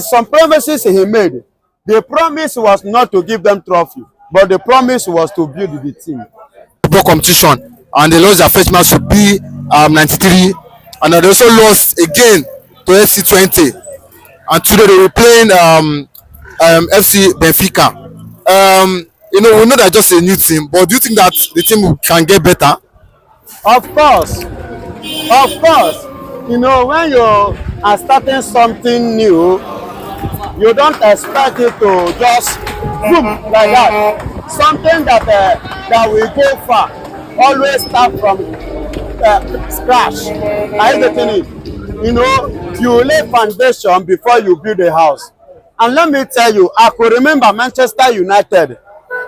Some promises he made. The promise was not to give them trophy, but the promise was to build the team. Football competition, and they lost their first match to B 93, and they also lost again to FC20, and today they were playing FC Benfica. We know that just a new team, but do you think that the team can get better? Of course, when you are starting something new, you don't expect it to just boom like that. Something that will go far always start from scratch. Are you getting it? You lay foundation before you build a house. And let me tell you, I could remember Manchester United.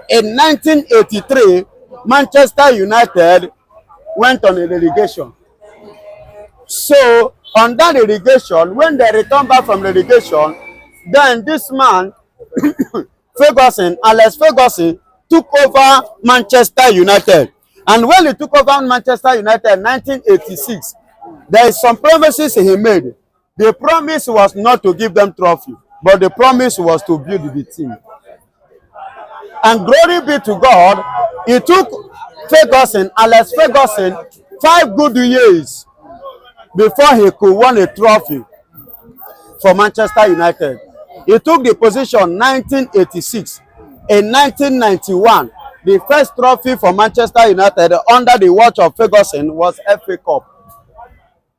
In 1983, Manchester United went on a relegation. So, on that relegation, when they returned back from relegation, then this man, Alex Ferguson, took over Manchester United. And when he took over Manchester United in 1986, there is some promises he made. The promise was not to give them trophy, but the promise was to build the team. And glory be to God, it took Alex Ferguson, 5 good years before he could win a trophy for Manchester United. He took the position 1986. In 1991, the first trophy for Manchester United under the watch of Ferguson was FA Cup.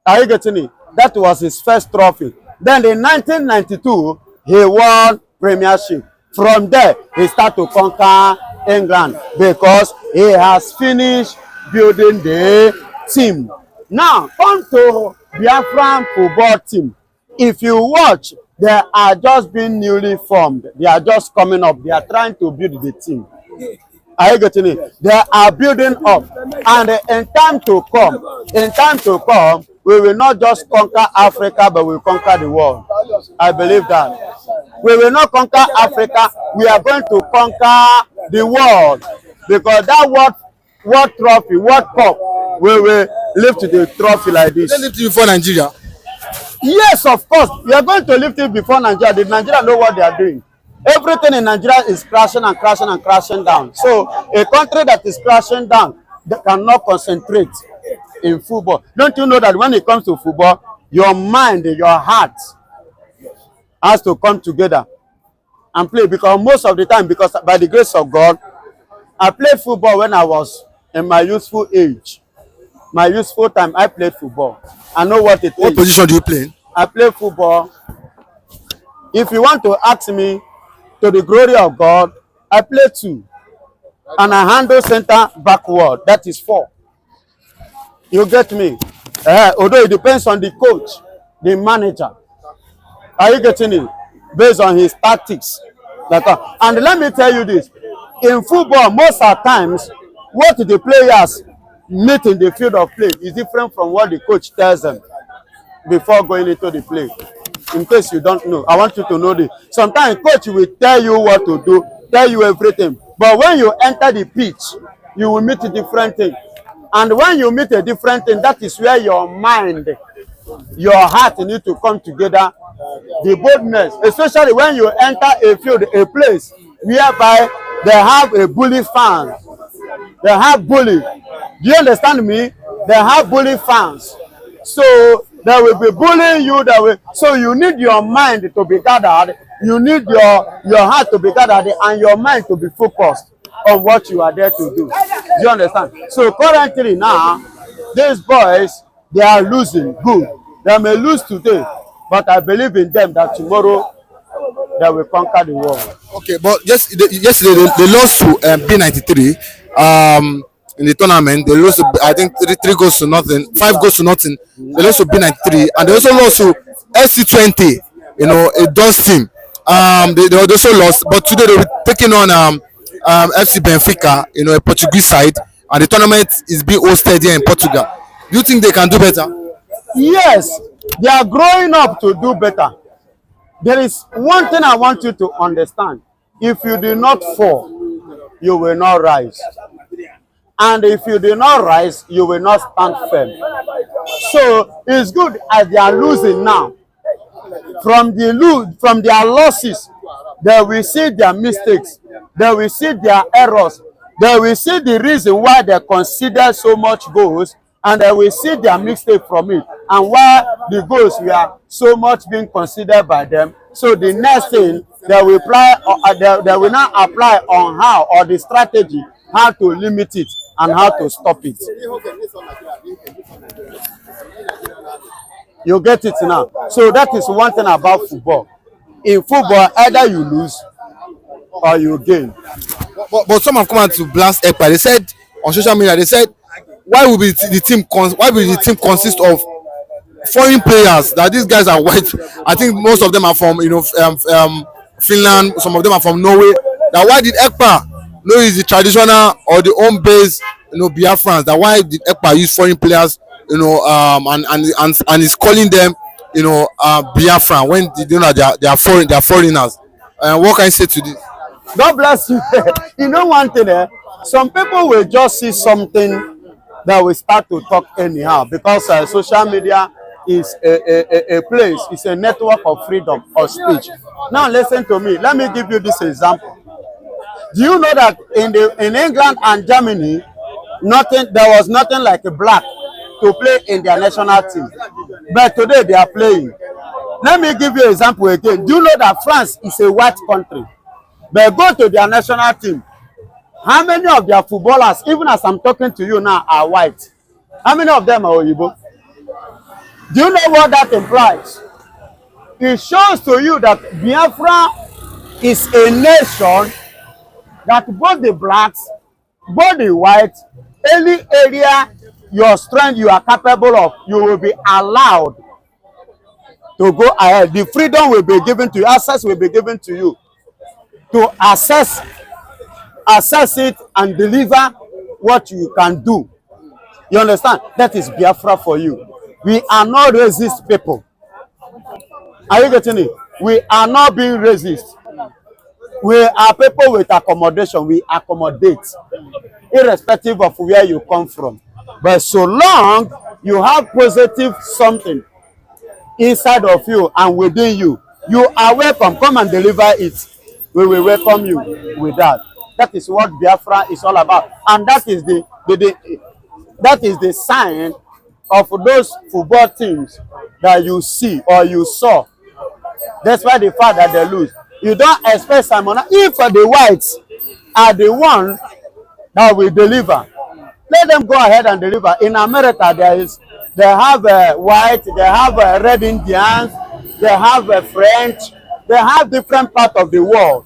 Are you getting it? That was his first trophy. Then in 1992, he won Premiership. From there, he started to conquer England because he has finished building the team. Now, come to Biafran football team. If you watch, they are just being newly formed. They are just coming up. They are trying to build the team. Are you getting it? They are building up. And in time to come, we will not just conquer Africa, but we will conquer the world. I believe that. We will not conquer Africa. We are going to conquer the world. Because that world trophy, World Cup, we will lift the trophy like this. They lift it before Nigeria? Yes, of course. We are going to lift it before Nigeria. Did Nigeria know what they are doing? Everything in Nigeria is crashing and crashing and crashing down. So a country that is crashing down, they cannot concentrate in football. Don't you know that when it comes to football, your mind, your heart has to come together and play? Because most of the time, because by the grace of God, I played football when I was in my youthful age. My youthful time, I played football. I know what it is. What position do you play? I play football. If you want to ask me, to the glory of God, I play 2. And I handle center backward. That is 4. You get me? Although it depends on the coach, the manager. Are you getting it? Based on his tactics. And let me tell you this. In football, most of the times, what the players meet in the field of play is different from what the coach tells them before going into the play. In case you don't know, I want you to know this. Sometimes coach will tell you what to do, tell you everything. But when you enter the pitch, you will meet a different thing. And when you meet a different thing, that is where your mind, your heart need to come together. The boldness, especially when you enter a field, a place whereby they have a bully fan. They have bully. Do you understand me? They have bully fans. So they will be bullying you. So you need your mind to be gathered. You need your heart to be gathered and your mind to be focused on what you are there to do. Do you understand? So currently now, these boys, they are losing. Good. They may lose today, but I believe in them that tomorrow they will conquer the world. Okay, but yesterday they lost to B93. In the tournament, they lost to, I think, 3 goals to nothing, 5 goals to nothing. They lost to B93, and they also lost to SC20, a Dutch team. They also lost, but today they were taking on FC Benfica, a Portuguese side, and the tournament is being hosted here in Portugal. Do you think they can do better? Yes, they are growing up to do better. There is one thing I want you to understand. If you do not fall, you will not rise. And if you do not rise, you will not stand firm. So it's good as they are losing now. from from their losses, they will see their mistakes, they will see their errors, they will see the reason why they consider so much goals, and they will see their mistake from it, and why the goals were so much being considered by them. So the next thing they will apply, they will now apply on how, or the strategy, how to limit it and how to stop it. You get it now. So that is one thing about football. In football, either you lose or you gain. But some have come out to blast Ekpa. They said on social media, they said, why will the team consist of foreign players? That these guys are white. I think most of them are from Finland. Some of them are from Norway. That why did Ekpa know is the traditional or the home base Biafrans? That why did Ekpa use foreign players? And is calling them Biafran when they are foreigners. What can I say to this? God bless you. You know one thing, some people will just see something that will start to talk anyhow, because social media is a place, it's a network of freedom of speech. Now listen to me. Let me give you this example. Do you know that in England and Germany, there was nothing like a black to play in their national team, but today they are playing. Let me give you an example again. Do you know that France is a white country, but go to their national team? How many of their footballers, even as I'm talking to you now, are white? How many of them are Oyibo? Do you know what that implies? It shows to you that Biafra is a nation that both the blacks, both the whites, any area your strength you are capable of, you will be allowed to go ahead. The freedom will be given to you, access will be given to you to assess it and deliver what you can do. You understand? That is Biafra for you. We are not racist people. Are you getting it? We are not being racist. We are people with accommodation. We accommodate, irrespective of where you come from. But so long you have positive something inside of you and within you, you are welcome. Come and deliver it. We will welcome you with that. That is what Biafra is all about, and that is the sign of those football teams that you see or you saw. That's why the fact that they lose. You don't expect Simon. If the whites are the one that will deliver, let them go ahead and deliver. In America, they have white, they have red Indians, they have French, they have different parts of the world,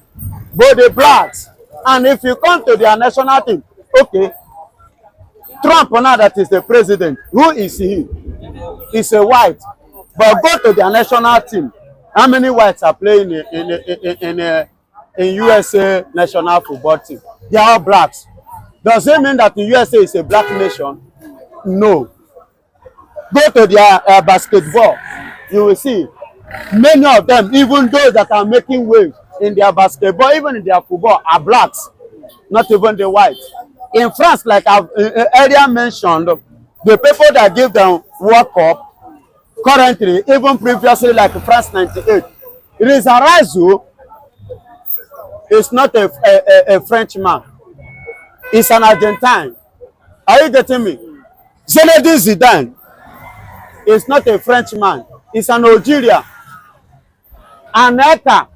but the blacks. And if you come to their national team, okay, Trump now that is the president, who is he? He's a white. But go to their national team. How many whites are playing in USA national football team? They are all blacks. Does it mean that the USA is a black nation? No. Go to their basketball. You will see many of them, even those that are making waves in their basketball, even in their football, are blacks, not even the whites. In France, like I've earlier mentioned, the people that give them World Cup currently, even previously, like France 98, it is Arazu. It's not a Frenchman. It's an Argentine. Are you getting me? Zinedine Zidane is not a Frenchman. It's an Algeria. Aneka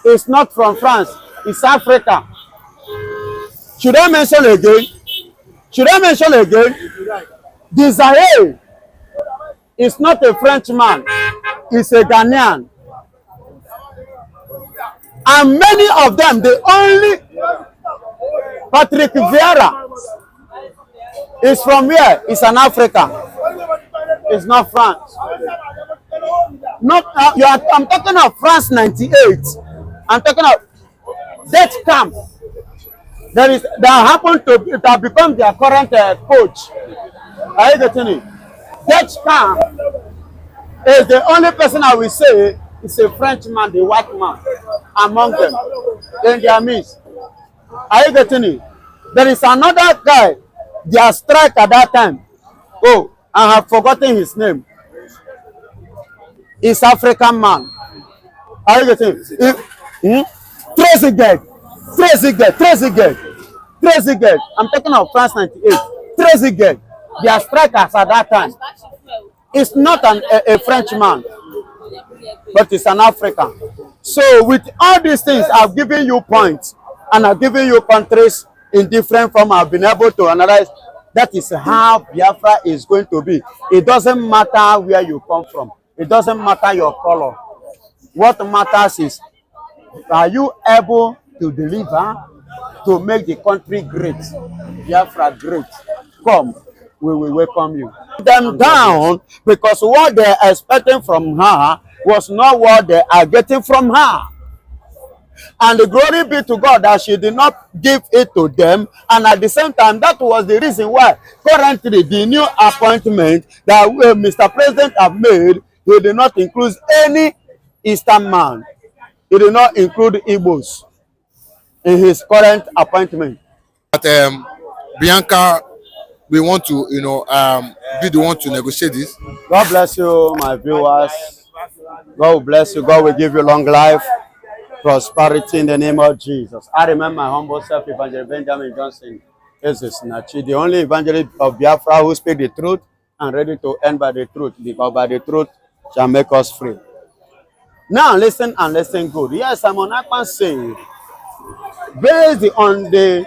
is not from France. It's Africa. Should I mention again? Desire is not a Frenchman. It's a Ghanaian. And many of them, the only Patrick Vieira is from where? It's an Africa. It's not France. I'm talking of France 98. I'm talking of that camp. That happened to have become their current coach. Are you getting it? That camp is the only person I will say is a Frenchman, the white man, among them in their midst. Are you getting it? There is another guy, their striker at that time. Oh, I have forgotten his name. is African man. Are you getting it? Trezeguet. I'm talking of France 98. Trezeguet. Their strikers at that time. It's not a Frenchman, but it's an African. So with all these things, I've given you points and I've given you countries in different form. I've been able to analyze. That is how Biafra is going to be. It doesn't matter where you come from. It doesn't matter your color. What matters is, are you able to deliver to make the country great? Biafra great. Come, we will welcome you. Them down because what they're expecting from her was not what they are getting from her. And the glory be to God that she did not give it to them. And at the same time, that was the reason why currently the new appointment that Mr. President have made, he did not include any Eastern man. He did not include Igbos in his current appointment. But Bianca, we want to, be the one to negotiate this. God bless you, my viewers. God will bless you. God will give you long life, prosperity in the name of Jesus. I remember my humble self, Evangelist Benjamin Johnson, the only evangelist of Biafra who speak the truth and ready to end by the truth, because by the truth shall make us free. Now listen and listen good. Yes, I'm on Ekpa saying, based on the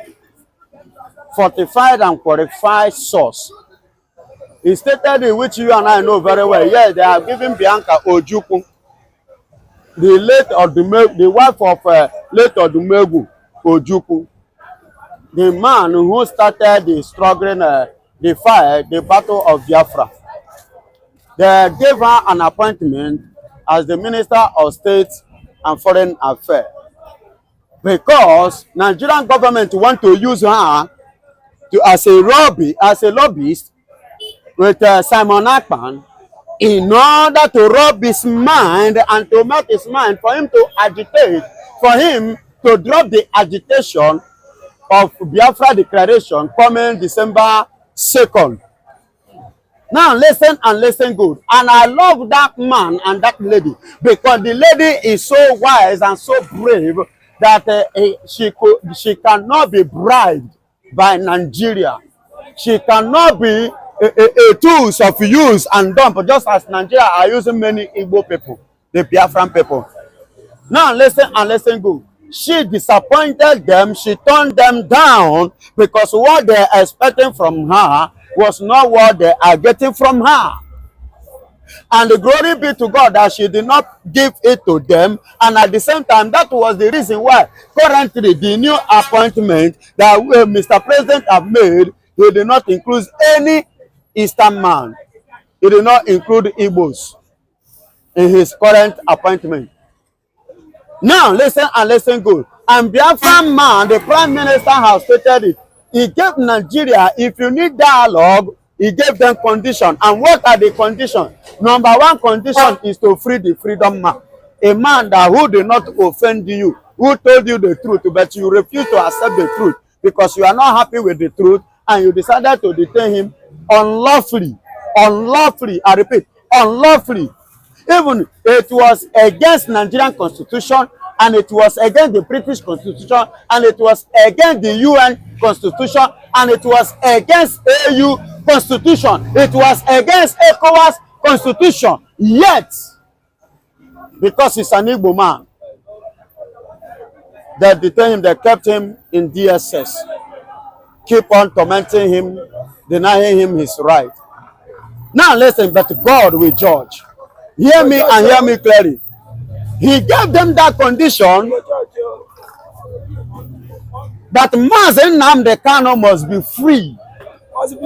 fortified and qualified source, he stated in which you and I know very well. Yes, they are giving Bianca Ojukwu, the wife of late Odumegwu Ojukwu, the man who started the struggling, the battle of Biafra. They gave her an appointment as the Minister of State and Foreign Affairs because Nigerian government want to use her as a lobbyist with Simon Ekpa in order to rub his mind and to make his mind for him to agitate, for him to drop the agitation of Biafra declaration coming December 2nd. Now listen and listen good. And I love that man and that lady because the lady is so wise and so brave that she cannot be bribed by Nigeria. She cannot be a tools of use and dump, just as Nigeria are using many Igbo people, the Biafran people. Now listen and listen good. She disappointed them. She turned them down because what they are expecting from her was not what they are getting from her. And the glory be to God that she did not give it to them. And at the same time, that was the reason why currently the new appointment that Mr. President have made, he did not include any Eastern man. He did not include Igbos in his current appointment. Now listen and listen good. And Biafran man, the Prime Minister has stated it. He gave Nigeria, if you need dialogue, he gave them condition. And what are the conditions? Number one condition is to free the freedom man. A man that who did not offend you, who told you the truth, but you refuse to accept the truth because you are not happy with the truth and you decided to detain him unlawfully. Unlawfully, I repeat, unlawfully. Even it was against Nigerian constitution and it was against the British constitution and it was against the UN constitution and it was against AU constitution. It was against ECOWAS constitution. Yet, because he's an Igbo man, they detained him, they kept him in DSS. Keep on tormenting him, denying him his right. Now listen, but God will judge. Hear me and hear me clearly. He gave them that condition that nnamdikanu must be free.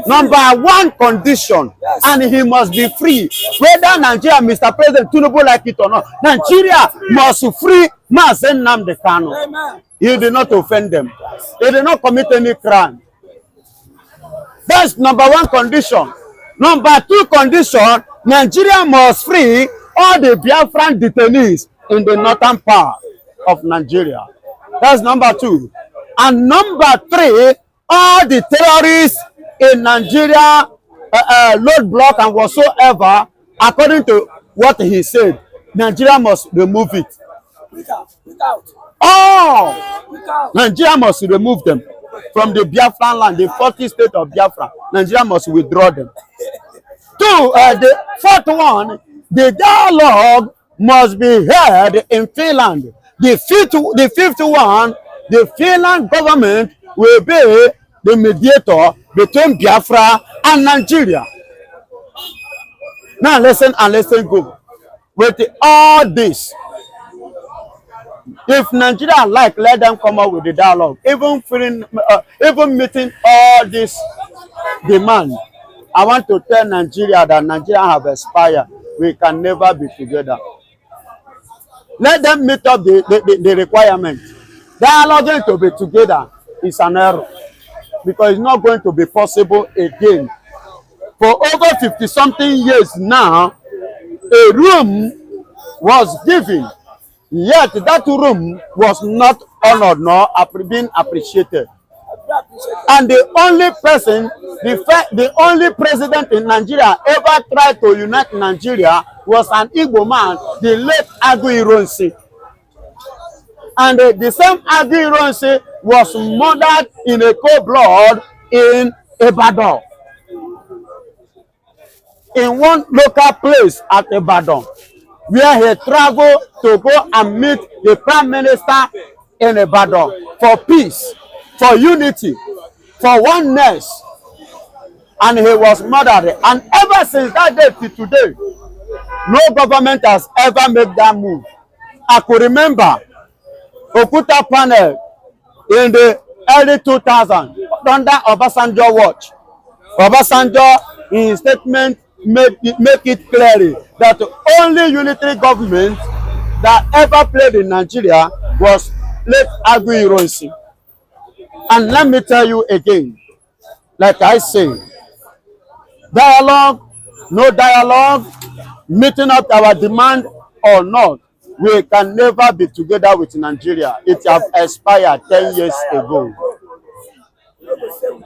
Number one condition, yes. And he must be free. Whether Nigeria, Mr. President Tinubu like it or not, Nigeria must free nnamdikanu. He did not offend them. He did not commit any crime. That's number one condition. Number two condition, Nigeria must free all the Biafran detainees in the northern part of Nigeria. That's number two. And number three, all the terrorists in Nigeria, roadblock and whatsoever, according to what he said, Nigeria must remove it. Speak out. Oh, Nigeria must remove them from the Biafra land, the 40 state of Biafra. Nigeria must withdraw them. Two, the fourth one, the dialogue must be held in Finland. The fifth one, the Finland government will be the mediator between Biafra and Nigeria. Now listen and listen good. With all this, if Nigeria like, let them come up with the dialogue. Even meeting all this demand, I want to tell Nigeria that Nigeria have expired. We can never be together. Let them meet up the requirement. Dialoguing to be together is an error, because it's not going to be possible again. For over 50-something years now, a room was given, yet that room was not honored nor being appreciated. And the only person, the only president in Nigeria ever tried to unite Nigeria was an Igbo man, the late Agiration. And the same Agiration was murdered in a cold blood in Ibadan, in one local place at Ibadan, where he traveled to go and meet the prime minister in Ibadan for peace, for unity, for oneness, and he was murdered. And ever since that day to today, no government has ever made that move. I could remember Okuta panel in the early 2000s under Obasanjo watch. Obasanjo in his statement make it clear that the only unitary government that ever played in Nigeria was late Agiration. And let me tell you again, like I say, dialogue, no dialogue, meeting up our demand or not, we can never be together with Nigeria. It has expired 10 years ago.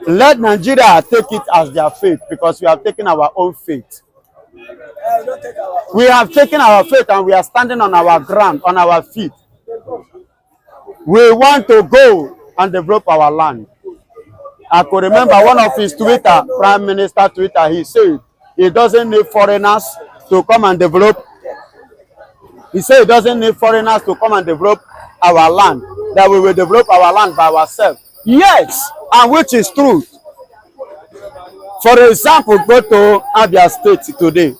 Let Nigeria take it as their fate, because we have taken our own fate. We have taken our faith and we are standing on our ground, on our feet. We want to go and develop our land. I could remember one of his Twitter, Prime Minister Twitter, he said he doesn't need foreigners to come and develop. He said he doesn't need foreigners to come and develop our land, that we will develop our land by ourselves. Yes, and which is true. For example, go to Abia State today.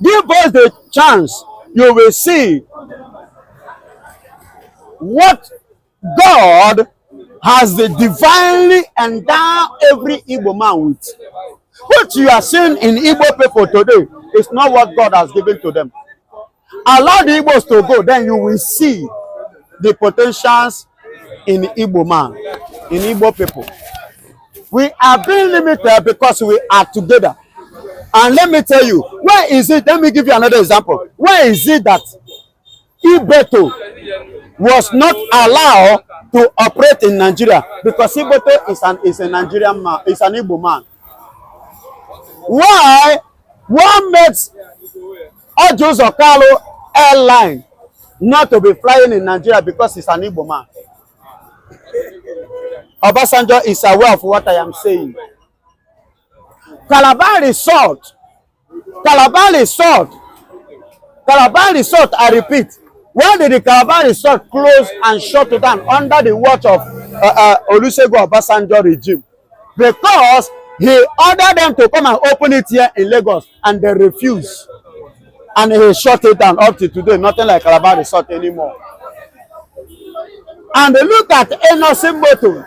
Give us the chance, you will see what God has divinely endowed every Igbo man with. What you are seeing in Igbo people today is not what God has given to them. Allow the Igbos to go, then you will see the potentials in Igbo man, in Igbo people. We are being limited because we are together. And let me tell you, where is it? Let me give you another example. Where is it that Ibeto was not allowed to operate in Nigeria? Because Ibeto is a Nigerian man, is an Igbo man. Why? What makes Ojos Okalo airline not to be flying in Nigeria? Because he's an Igbo man. Obasanjo is aware of what I am saying. Calabar Resort, I repeat, why did the Calabar Resort close and shut down under the watch of Olusegun Obasanjo regime? Because he ordered them to come and open it here in Lagos, and they refused. And he shut it down. Up to today, nothing like Calabar Resort anymore. And look at Enosin Motors.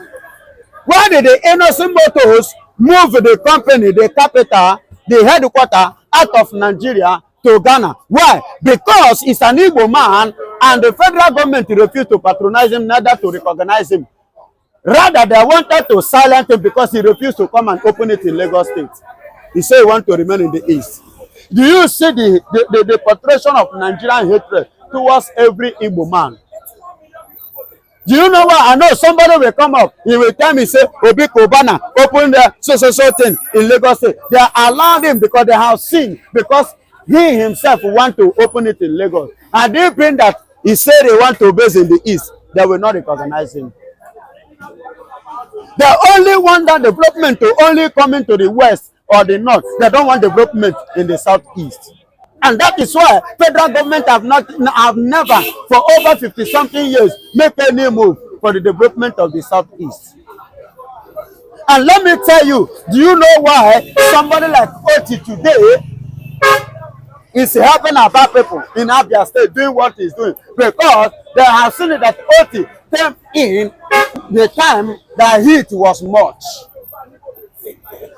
Why did the Enosin Motors move the company, the capital, the headquarters out of Nigeria to Ghana? Why? Because he's an Igbo man, and the federal government refused to patronize him, neither to recognize him. Rather, they wanted to silence him because he refused to come and open it in Lagos State. He said he wants to remain in the East. Do you see the portrayal of Nigerian hatred towards every Igbo man? Do you know what? I know somebody will come up. He will tell me, say, Obi Kobana, open the so thing in Lagos State. They are allowed him because they have seen. Because He himself want to open it in Lagos. And they bring that he said they want to base in the east, they will not recognize him. The only one that development to only come into the west or the north. They don't want development in the southeast. And that is why federal government have never for over 50-something years make any move for the development of the southeast. And let me tell you, do you know why somebody like Oti today is helping our people in Abia State doing what he's doing? Because they have seen it that Oti came in the time that heat was much.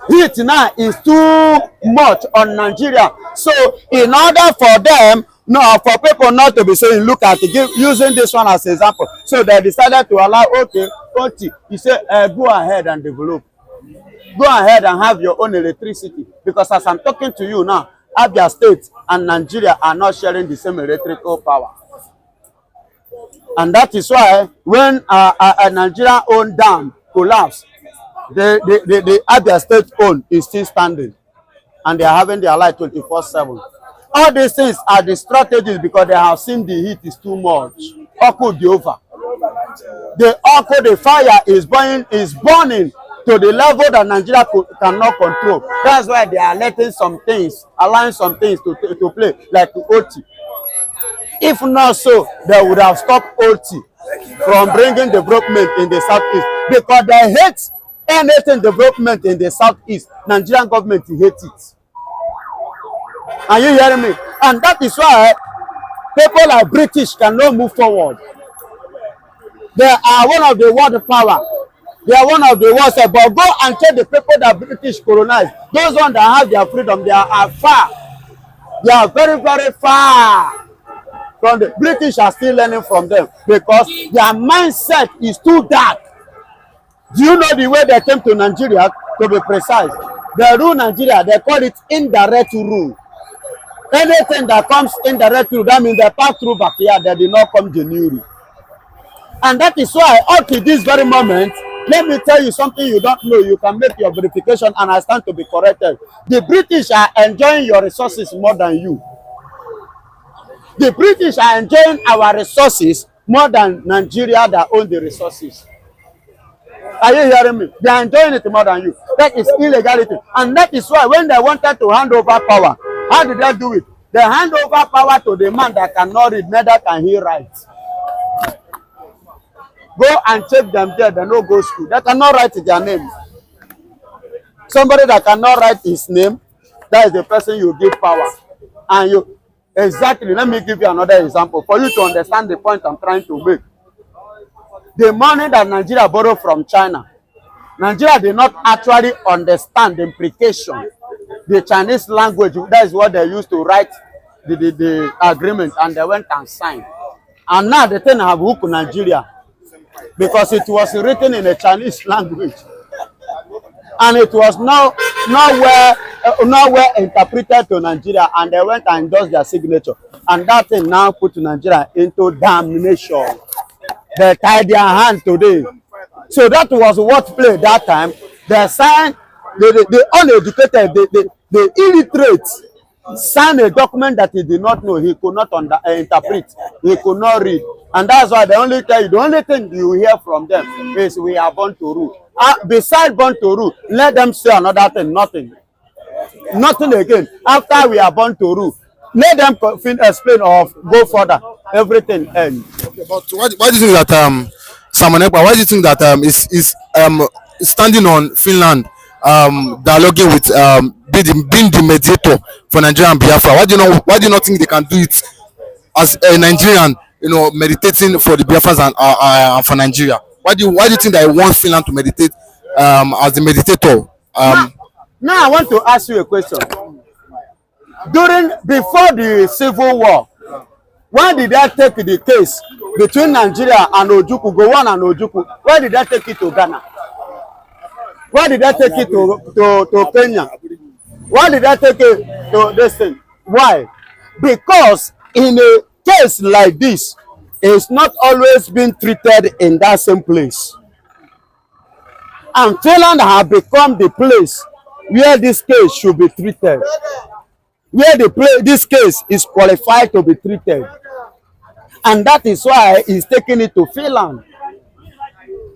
Heat now is too much on Nigeria. So in order for them, for people not to be saying, look at it, using this one as an example. So they decided to allow, okay, Oti, you say, go ahead and develop. Go ahead and have your own electricity. Because as I'm talking to you now, Abia State and Nigeria are not sharing the same electrical power. And that is why when a Nigeria-owned dam collapsed, the Abia State own is still standing. And they are having their light 24/7. All these things are the strategies because they have seen the heat is too much. Oko the over. The fire is burning to the level that Nigeria cannot control. That's why they are letting some things, allowing some things to play, like the OT. If not so, they would have stopped OT from bringing development in the southeast because they hate anything development in the southeast. Nigerian government hates it. Are you hearing me? And that is why people like British cannot move forward. They are one of the world power. They are one of the worst. But go and check the people that British colonized. Those ones that have their freedom, they are far. They are very, very far from the British. Are still learning from them because their mindset is too dark. Do you know the way they came to Nigeria? To be precise, they rule Nigeria. They call it indirect rule. Anything that comes indirect rule, that means they pass through backyard. They did not come genuinely. And that is why up to this very moment, let me tell you something you don't know. You can make your verification and I stand to be corrected. The British are enjoying your resources more than you. The British are enjoying our resources more than Nigeria that own the resources. Are you hearing me? They are enjoying it more than you. That is illegality. And that is why when they wanted to hand over power, how did they do it? They hand over power to the man that cannot read, neither can he write. Go and check them there, they no go school. They cannot write their name. Somebody that cannot write his name, that is the person you give power. And you, exactly, let me give you another example for you to understand the point I'm trying to make. The money that Nigeria borrowed from China, Nigeria did not actually understand the implication. The Chinese language, that is what they used to write the agreement, and they went and signed. And now the thing have hooked Nigeria because it was written in a Chinese language. And it was nowhere interpreted to Nigeria, and they went and endorsed their signature. And that thing now put Nigeria into damnation. They tied their hands today. So that was what played that time. They signed, the uneducated, the illiterate signed a document that he did not know, he could not interpret, he could not read. And that's why they only tell you, the only thing you hear from them is we are born to rule. Besides born to rule, let them say another thing, nothing. Nothing again. After we are born to rule, let them explain or go further. Everything ends. Okay, but why do you think that Simon Ekpa, why do you think that is standing on Finland, dialoguing with being the mediator for Nigeria and Biafra? Why do you not think they can do it as a Nigerian, meditating for the Biafrans and for Nigeria? Why do you think that I want Finland to meditate as the meditator? Now I want to ask you a question. Before the Civil War, why did they take the case between Nigeria and Ojukwu, Gowon and Ojukwu? Why did they take it to Ghana? Why did they take it to Kenya? Why did they take it to this thing? Why? Because in a case like this, it's not always been treated in that same place. And Finland has become the place where this case should be treated. where this case is qualified to be treated. And that is why he's taking it to Finland.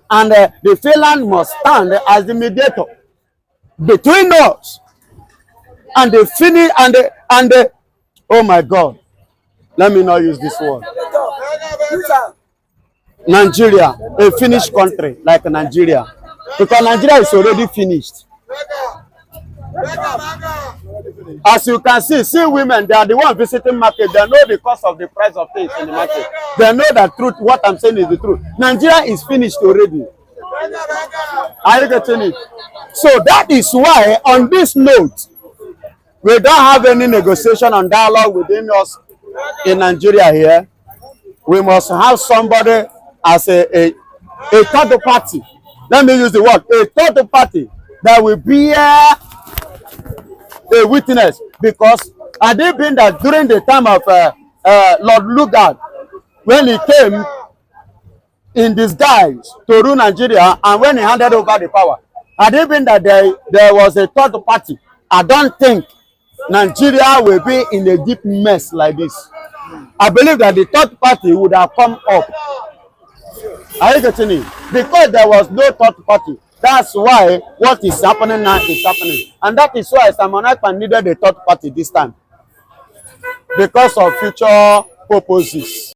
And the Finland must stand as the mediator between us and the Finnish and the oh my God, let me not use this word. Nigeria, a Finnish country like Nigeria, because Nigeria is already finished. As you can see women, they are the ones visiting market. They know the cost of the price of things in the market. They know the truth. What I'm saying is the truth. Nigeria is finished already. Are you getting it? So that is why, on this note, we don't have any negotiation and dialogue within us in Nigeria here. We must have somebody as a third party. Let me use the word, a third party that will be a witness, because had it been that during the time of Lord Lugard, when he came in disguise to rule Nigeria, and when he handed over the power, had it been that there was a third party, I don't think Nigeria will be in a deep mess like this. I believe that the third party would have come up. Are you getting it? Because there was no third party. That's why what is happening now is happening. And that is why Simon Ekpa needed a third party this time, because of future purposes.